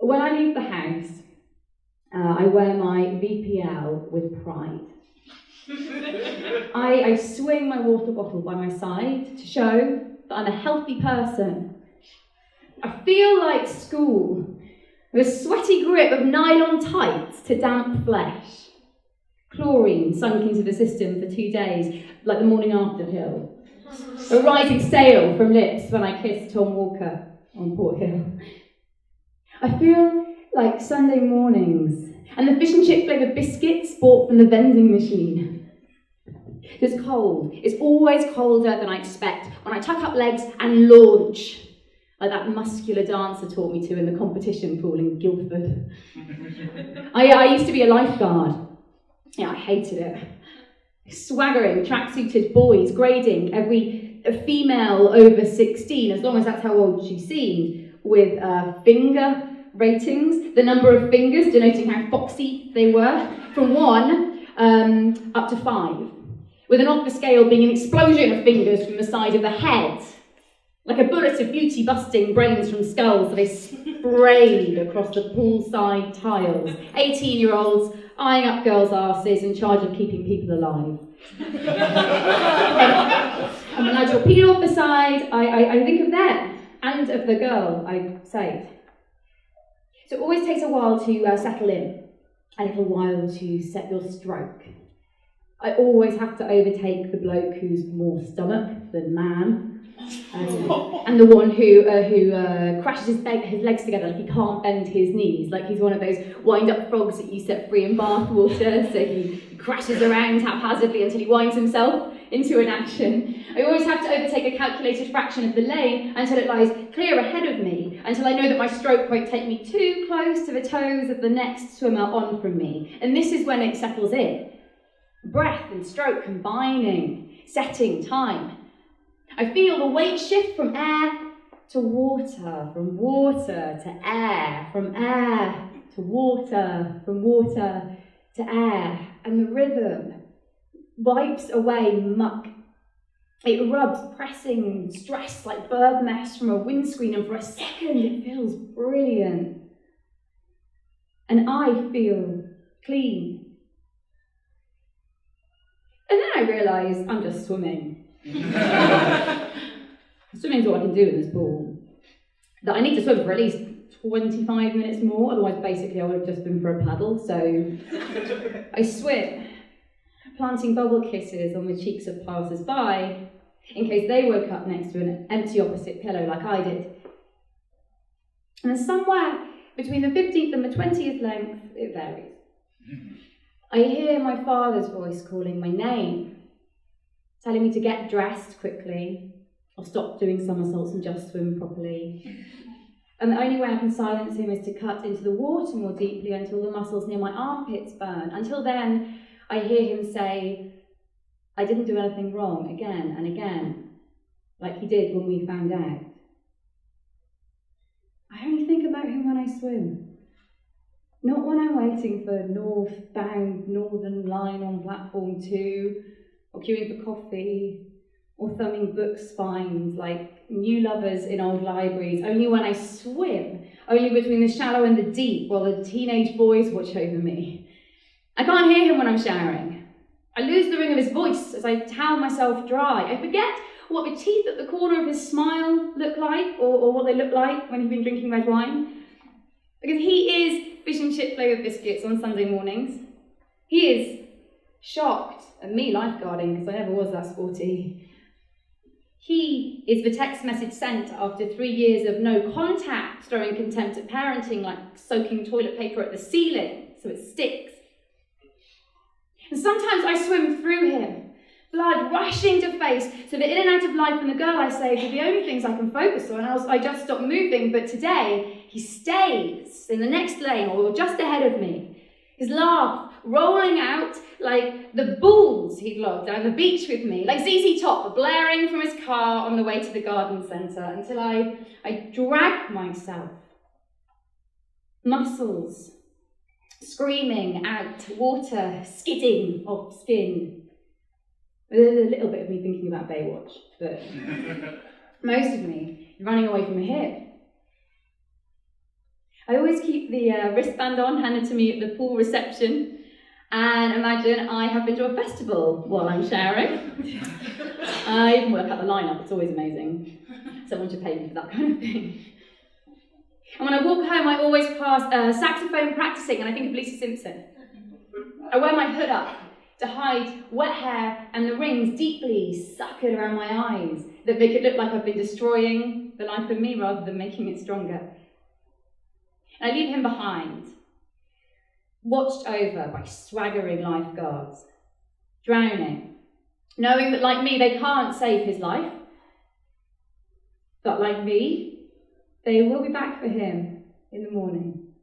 When I leave the house, I wear my VPL with pride. I swing my water bottle by my side to show that I'm a healthy person. I feel like school, with a sweaty grip of nylon tights to damp flesh. Chlorine sunk into the system for 2 days, like the morning after pill. A rising sail from lips when I kissed Tom Walker on Port Hill. I feel like Sunday mornings and the fish and chip flavoured biscuits bought from the vending machine. It's cold. It's always colder than I expect when I tuck up legs and launch, like that muscular dancer taught me to in the competition pool in Guildford. I used to be a lifeguard. Yeah, I hated it. Swaggering, tracksuited boys grading every female over 16, as long as that's how old she seemed, with finger ratings, the number of fingers denoting how foxy they were, from 1 up to 5, with an off the scale being an explosion of fingers from the side of the head, like a bullet of beauty-busting brains from skulls that they sprayed across the poolside tiles. 18-year-olds eyeing up girls' arses in charge of keeping people alive. And when I torpedo off the side, I think of them and of the girl I saved. So it always takes a while to settle in, a little while to set your stroke. I always have to overtake the bloke who's more stomach than man, and the one who crashes his legs together like he can't bend his knees, like he's one of those wind-up frogs that you set free in bathwater, so he crashes around haphazardly until he winds himself into an action. I always have to overtake a calculated fraction of the lane until it lies clear ahead of me, until I know that my stroke won't take me too close to the toes of the next swimmer on from me. And this is when it settles in. Breath and stroke combining, setting time. I feel the weight shift from air to water, from water to air, from air to water, from water to air, and the rhythm wipes away muck. It rubs pressing stress like bird mess from a windscreen, and for a second it feels brilliant. And I feel clean. And then I realise I'm just swimming. Swimming's all I can do in this pool. That I need to swim for at least 25 minutes more, otherwise basically I would have just been for a paddle. So I swim, planting bubble kisses on the cheeks of passers-by in case they woke up next to an empty opposite pillow like I did. And then somewhere between the 15th and the 20th length, it varies. I hear my father's voice calling my name, telling me to get dressed quickly, or stop doing somersaults and just swim properly. And the only way I can silence him is to cut into the water more deeply until the muscles near my armpits burn. Until then, I hear him say, I didn't do anything wrong, again and again, like he did when we found out. I only think about him when I swim. Not when I'm waiting for northbound Northern Line on platform 2, or queuing for coffee, or thumbing book spines like new lovers in old libraries. Only when I swim, only between the shallow and the deep, while the teenage boys watch over me. I can't hear him when I'm showering. I lose the ring of his voice as I towel myself dry. I forget what the teeth at the corner of his smile look like, or what they look like when he's been drinking red wine. Because he is fish and chip flavoured biscuits on Sunday mornings. He is shocked at me lifeguarding, because I never was that sporty. He is the text message sent after 3 years of no contact, throwing contempt at parenting like soaking toilet paper at the ceiling so it sticks. And sometimes I swim through him, blood rushing to face, so that in and out of life and the girl I saved are the only things I can focus on, else I just stop moving. But today, he stays in the next lane or just ahead of me, his laugh rolling out like the bulls he'd logged down the beach with me, like ZZ Top blaring from his car on the way to the garden centre, until I drag myself, muscles screaming out, water skidding off skin. There's a little bit of me thinking about Baywatch, but most of me running away from a hip. I always keep the wristband on, handed to me at the pool reception, and imagine I have been to a festival while I'm showering. I even work out the lineup, it's always amazing. Someone should pay me for that kind of thing. And when I walk home, I always pass saxophone practicing, and I think of Lisa Simpson. I wear my hood up to hide wet hair and the rings deeply suckered around my eyes that make it look like I've been destroying the life of me rather than making it stronger. And I leave him behind, watched over by swaggering lifeguards, drowning, knowing that like me, they can't save his life, but like me, they will be back for him in the morning.